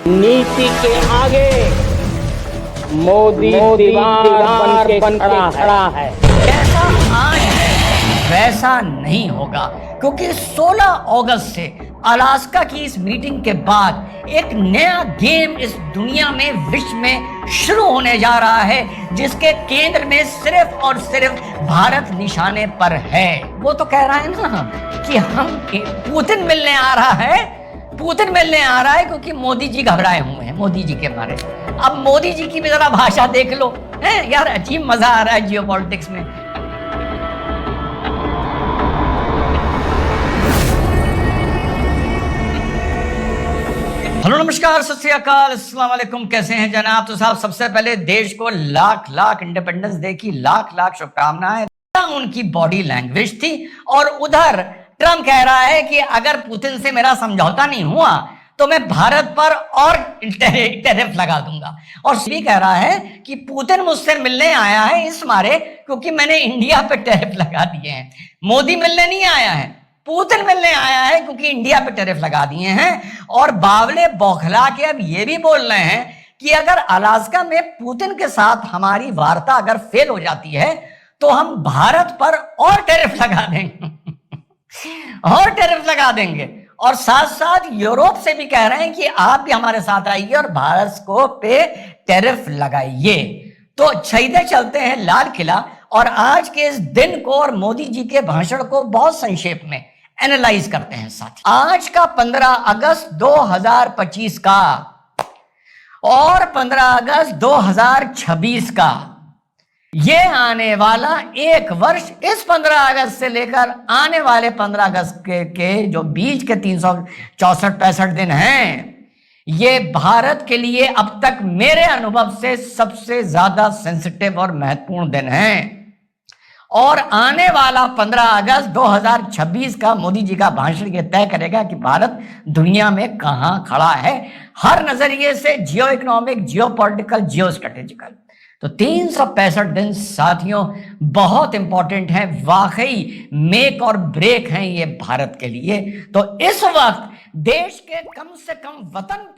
नीति के आगे मोदी दीवार बन के खड़ा है। जैसा आज है वैसा नहीं होगा, क्योंकि 16 अगस्त से अलास्का की इस मीटिंग के बाद एक नया गेम इस दुनिया में, विश्व में शुरू होने जा रहा है, जिसके केंद्र में सिर्फ और सिर्फ भारत निशाने पर है। वो तो कह रहा है ना कि हम पुतिन मिलने आ रहा है क्योंकि मोदी जी घबराए हुए हैं मोदी जी के बारे में। अब मोदी जी की भी जरा भाषा देख लो, है यार, अजीब मजा आ रहा है जियोपॉलिटिक्स में। हेलो, नमस्कार, सत श्री अकाल, अस्सलाम वालेकुम। कैसे हैं जनाब? तो साहब, सबसे पहले देश को लाख लाख इंडिपेंडेंस डे की लाख लाख शुभकामनाएं। उनकी बॉडी लैंग्वेज थी। और उधर ट्रम्प कह रहा है कि अगर पुतिन से मेरा समझौता नहीं हुआ तो मैं भारत पर और टैरिफ लगा दूंगा। और भी कह रहा है कि पुतिन मुझसे मिलने आया है इस मारे क्योंकि मैंने इंडिया पे टैरिफ लगा दिए हैं। मोदी मिलने नहीं आया है, पुतिन मिलने आया है क्योंकि इंडिया पे टैरिफ लगा दिए हैं। और बावले बौखला के अब ये भी बोल रहे हैं कि अगर अलास्का में पुतिन के साथ हमारी वार्ता अगर फेल हो जाती है तो हम भारत पर और टैरिफ लगा देंगे और साथ साथ यूरोप से भी कह रहे हैं कि आप भी हमारे साथ आइए और भारत को पे टैरिफ लगाइए। तो सीधे चलते हैं लाल किला और आज के इस दिन को और मोदी जी के भाषण को बहुत संक्षेप में एनालाइज करते हैं साथी। आज का 15 अगस्त 2025 का और 15 अगस्त 2026 का, ये आने वाला एक वर्ष, इस 15 अगस्त से लेकर आने वाले 15 अगस्त के जो बीच के 364-65 दिन हैं, ये भारत के लिए अब तक मेरे अनुभव से सबसे ज्यादा सेंसिटिव और महत्वपूर्ण दिन हैं। और आने वाला 15 अगस्त 2026 का मोदी जी का भाषण ये तय करेगा कि भारत दुनिया में कहां खड़ा है, हर नजरिए से, जियो इकोनॉमिक, जियो पॉलिटिकल, जियो स्ट्रेटेजिकल। तो 365 दिन साथियों बहुत इंपॉर्टेंट हैं, वाकई मेक और ब्रेक हैं ये भारत के लिए। तो इस वक्त देश के कम से कम वतन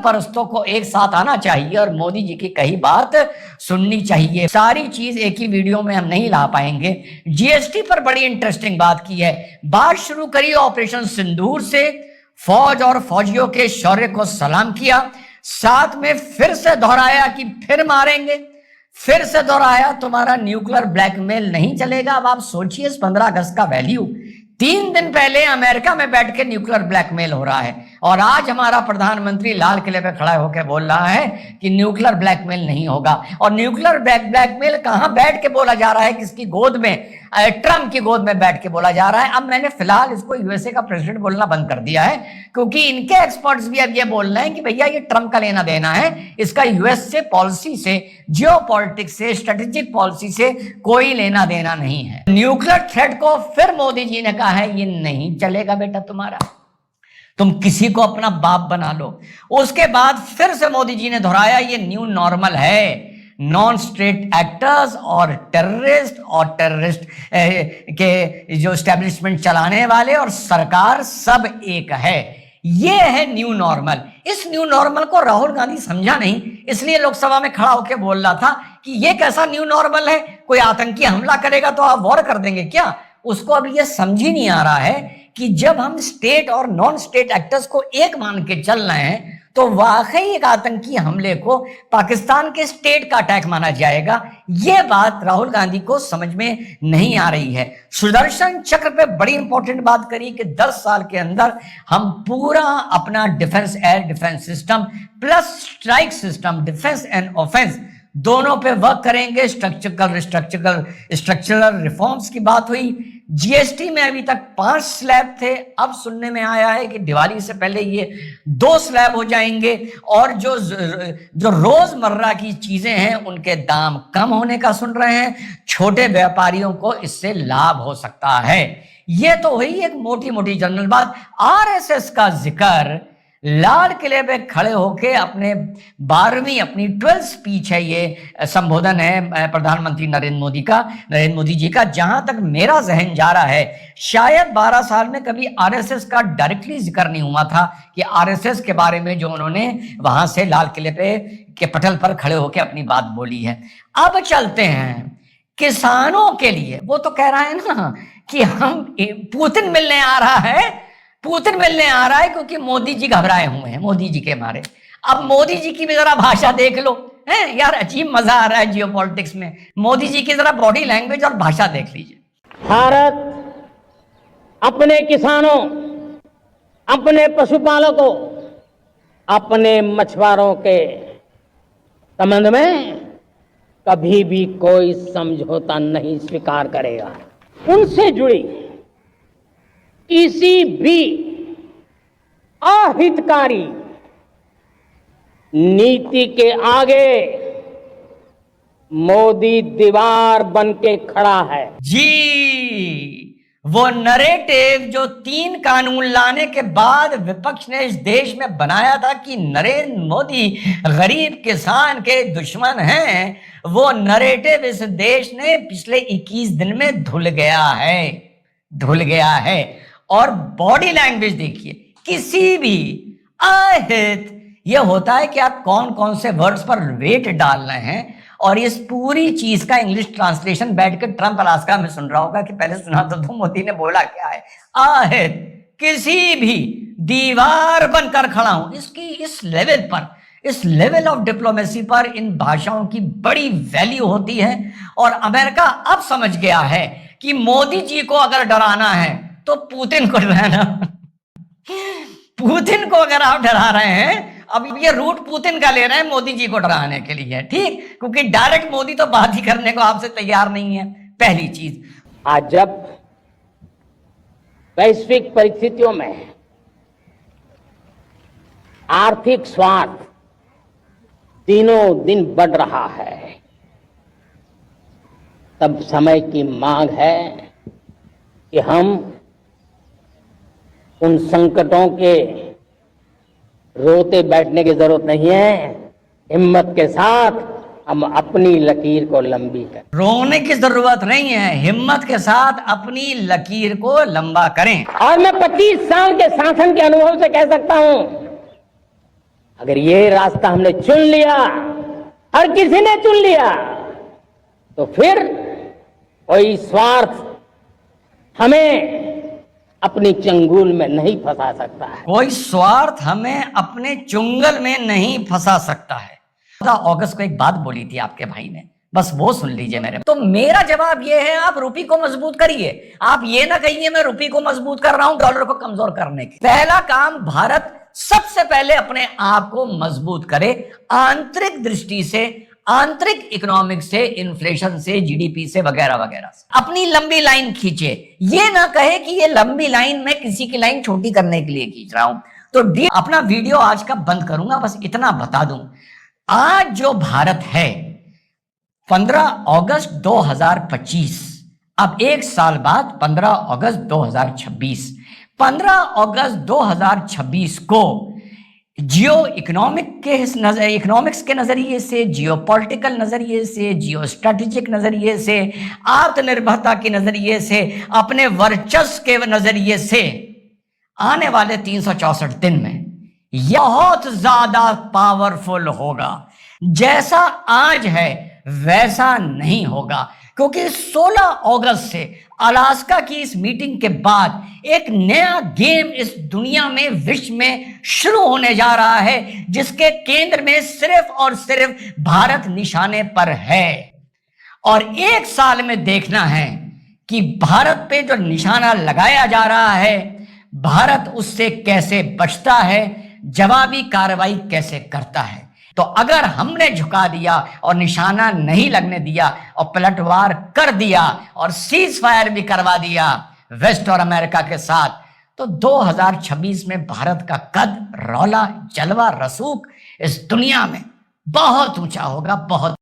परस्तों को एक साथ आना चाहिए और मोदी जी की कही बात सुननी चाहिए। सारी चीज एक ही वीडियो में हम नहीं ला पाएंगे। जीएसटी पर बड़ी इंटरेस्टिंग बात की है। बात शुरू करी ऑपरेशन सिंदूर से, फौज और फौजियों के शौर्य को सलाम किया, साथ में फिर से दोहराया कि फिर मारेंगे, फिर से दोहराया तुम्हारा न्यूक्लियर ब्लैकमेल नहीं चलेगा। अब आप सोचिए इस 15 अगस्त का वैल्यू। 3 दिन पहले अमेरिका में बैठ के न्यूक्लियर ब्लैकमेल हो रहा है और आज हमारा प्रधानमंत्री लाल किले पे खड़ा होकर बोल रहा है कि न्यूक्लियर ब्लैकमेल नहीं होगा। और न्यूक्लियर ब्लैकमेल कहां बैठ के बोला जा रहा है? किसकी गोद में? ट्रम्प की गोद में बैठ के बोला जा रहा है। अब मैंने फिलहाल इसको यूएसए का प्रेसिडेंट बोलना बंद कर दिया है क्योंकि इनके एक्सपर्ट्स भी अब ये बोल रहे हैं कि भैया ये ट्रम्प का लेना देना है, इसका यूएस से पॉलिसी से, जियो पॉलिटिक्स से, स्ट्रेटेजिक पॉलिसी से कोई लेना देना नहीं है। न्यूक्लियर थ्रेट को फिर मोदी जी ने कहा है ये नहीं चलेगा बेटा तुम्हारा, तुम किसी को अपना बाप बना लो। उसके बाद फिर से मोदी जी ने दोहराया ये न्यू नॉर्मल है, नॉन स्टेट एक्टर्स और टेररिस्ट के जो एस्टेब्लिशमेंट चलाने वाले और सरकार सब एक है। ये है न्यू नॉर्मल। इस न्यू नॉर्मल को राहुल गांधी समझा नहीं, इसलिए लोकसभा में खड़ा होकर बोल रहा था कि ये कैसा न्यू नॉर्मल है, कोई आतंकी हमला करेगा तो आप वॉर कर देंगे क्या? उसको अब ये समझ ही नहीं आ रहा है कि जब हम स्टेट और नॉन स्टेट एक्टर्स को एक मान के चल रहे हैं तो वाकई एक आतंकी हमले को पाकिस्तान के स्टेट का अटैक माना जाएगा। यह बात राहुल गांधी को समझ में नहीं आ रही है। सुदर्शन चक्र पे बड़ी इंपॉर्टेंट बात करी कि 10 साल के अंदर हम पूरा अपना defence, air defence system plus strike system, defence and offence, दोनों पे वर्क करेंगे। स्ट्रक्चरल रिफॉर्म्स की बात हुई। जीएसटी में अभी तक 5 स्लैब थे, अब सुनने में आया है कि दिवाली से पहले ये 2 स्लैब हो जाएंगे और जो रोजमर्रा की चीजें हैं उनके दाम कम होने का सुन रहे हैं। छोटे व्यापारियों को इससे लाभ हो सकता है। ये तो हुई एक मोटी मोटी जनरल बात। आरएसएस का जिक्र लाल किले पे खड़े होके अपने 12वीं अपनी 12th स्पीच है, ये संबोधन है प्रधानमंत्री नरेंद्र मोदी जी का। जहां तक मेरा जहन जा रहा है, शायद 12 साल में कभी आरएसएस का डायरेक्टली जिक्र नहीं हुआ था कि आरएसएस के बारे में जो उन्होंने वहां से लाल किले पे के पटल पर खड़े होकर अपनी बात बोली है। अब चलते हैं किसानों के लिए। वो तो कह रहा है ना कि हम पुतिन मिलने आ रहा है, पुतिन मिलने आ रहा है क्योंकि मोदी जी घबराए हुए हैं मोदी जी के मारे। अब मोदी जी की भी जरा भाषा देख लो, है यार, अजीब मजा आ रहा है जियो पॉलिटिक्स में। मोदी जी की जरा बॉडी लैंग्वेज और भाषा देख लीजिए। भारत अपने किसानों, अपने पशुपालकों, अपने मछुआरों के संबंध में कभी भी कोई समझौता नहीं स्वीकार करेगा। उनसे जुड़ी किसी भी अहितकारी नीति के आगे मोदी दीवार बन के खड़ा है। जी, वो नरेटिव जो 3 कानून लाने के बाद विपक्ष ने इस देश में बनाया था कि नरेंद्र मोदी गरीब किसान के दुश्मन हैं, वो नरेटिव इस देश ने पिछले 21 दिन में धुल गया है। और बॉडी लैंग्वेज देखिए, किसी भी अहित, ये होता है कि आप कौन कौन से वर्ड्स पर वेट डाल रहे हैं। और इस पूरी चीज का इंग्लिश ट्रांसलेशन बैठकर ट्रंप अलास्का में सुन रहा होगा कि पहले सुना तो मोदी ने बोला क्या है। अहित, किसी भी दीवार बनकर खड़ा हूं। इसकी इस लेवल पर, इस लेवल ऑफ डिप्लोमेसी पर इन भाषाओं की बड़ी वैल्यू होती है। और अमेरिका अब समझ गया है कि मोदी जी को अगर डराना है तो पुतिन को डराना। पुतिन को अगर आप डरा रहे हैं, अब ये रूट पुतिन का ले रहे हैं मोदी जी को डराने के लिए, ठीक, क्योंकि डायरेक्ट मोदी तो बात ही करने को आपसे तैयार नहीं है। पहली चीज, आज जब वैश्विक परिस्थितियों में आर्थिक स्वार्थ दिनों दिन बढ़ रहा है, तब समय की मांग है कि हम उन संकटों के रोते बैठने की जरूरत नहीं है। हिम्मत के साथ हम अपनी लकीर को लंबी करें। रोने की जरूरत नहीं है, हिम्मत के साथ अपनी लकीर को लंबा करें। और मैं 25 साल के शासन के अनुभव से कह सकता हूं, अगर ये रास्ता हमने चुन लिया, हर किसी ने चुन लिया, तो फिर कोई स्वार्थ हमें अपनी चंगुल में नहीं फंसा सकता है। कोई स्वार्थ हमें अपने चुंगल में नहीं फंसा सकता है। 14 अगस्त को एक बात बोली थी आपके भाई ने, बस वो सुन लीजिए मेरे। तो मेरा जवाब ये है, आप रुपये को मजबूत करिए। आप ये ना कहिए मैं रुपये को मजबूत कर रहा हूं डॉलर को कमजोर करने की। पहला काम, भारत सबसे पहले अपने आप को मजबूत करे, आंतरिक दृष्टि से, आंतरिक इकोनॉमिक से, इन्फ्लेशन से, जीडीपी से, वगैरह वगैरह से अपनी लंबी लाइन खींचे। ये ना कहे कि ये लंबी लाइन मैं किसी की लाइन छोटी करने के लिए खींच रहा हूं। तो अपना वीडियो आज का बंद करूंगा, बस इतना बता दूं, आज जो भारत है 15 अगस्त 2025, अब एक साल बाद 15 अगस्त 2026, 15 अगस्त 2026 को जियो इकोनॉमिक्स के नजरिए से, जियो पॉलिटिकल नजरिए से, जियो स्ट्रेटेजिक नजरिए से, आत्मनिर्भरता के नजरिए से, अपने वर्चस्व के नजरिए से आने वाले 364 दिन में यह बहुत ज्यादा पावरफुल होगा। जैसा आज है वैसा नहीं होगा, क्योंकि 16 अगस्त से अलास्का की इस मीटिंग के बाद एक नया गेम इस दुनिया में, विश्व में शुरू होने जा रहा है, जिसके केंद्र में सिर्फ और सिर्फ भारत निशाने पर है। और एक साल में देखना है कि भारत पे जो निशाना लगाया जा रहा है, भारत उससे कैसे बचता है, जवाबी कार्रवाई कैसे करता है। तो अगर हमने झुका दिया और निशाना नहीं लगने दिया और पलटवार कर दिया और सीज फायर भी करवा दिया वेस्ट और अमेरिका के साथ, तो 2026 में भारत का कद, रौला, जलवा, रसूख इस दुनिया में बहुत ऊंचा होगा, बहुत।